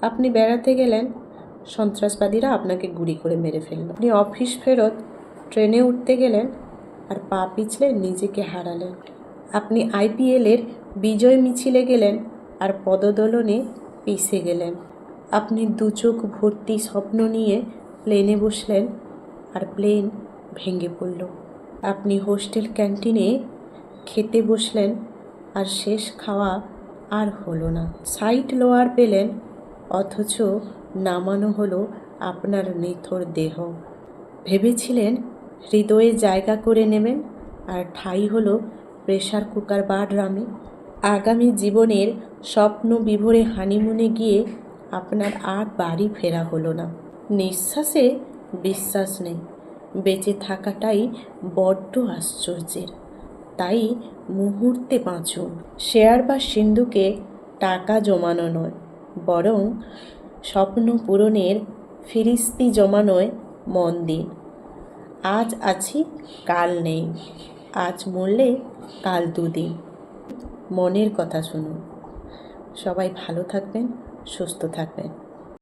আপনি বেড়াতে গেলেন, সন্ত্রাসবাদীরা আপনাকে গুলি করে মেরে ফেলল। আপনি অফিস ফেরত ট্রেনে উঠতে গেলেন আর পা পিছলে নিজেকে হারালেন। আপনি IPL-এর বিজয় মিছিলে গেলেন আর পদদোলনে পিষে গেলেন। আপনি দু চোখ ভর্তি স্বপ্ন নিয়ে প্লেনে বসলেন আর প্লেন ভেঙে পড়ল। আপনি হোস্টেল ক্যান্টিনে খেতে বসলেন আর শেষ খাওয়া আর হলো না। সাইড লোয়ার পেলেন, অথচ নামানো হলো আপনার নিথর দেহ। ভেবেছিলেন হৃদয়ে জায়গা করে নেবেন, আর ঠাঁই হলো প্রেশার কুকার বা ড্রামে। আগামী জীবনের স্বপ্ন বিভোরে হানিমুনে গিয়ে আপনার আর বাড়ি ফেরা হলো না। নিঃশ্বাসে বিশ্বাস নেই, বেঁচে থাকাটাই বড্ড আশ্চর্যের। তাই মুহূর্তে বাঁচুন। শেয়ার বা সিন্ধুকে টাকা জমানো নয়, বরং স্বপ্ন পূরণের ফিরিস্তি জমানোয় মন দিন। আজ আছি, কাল নেই। আজ মরলে কাল দুদিন। মনের কথা শুনুন। সবাই ভালো থাকবেন, সুস্থ থাকবেন।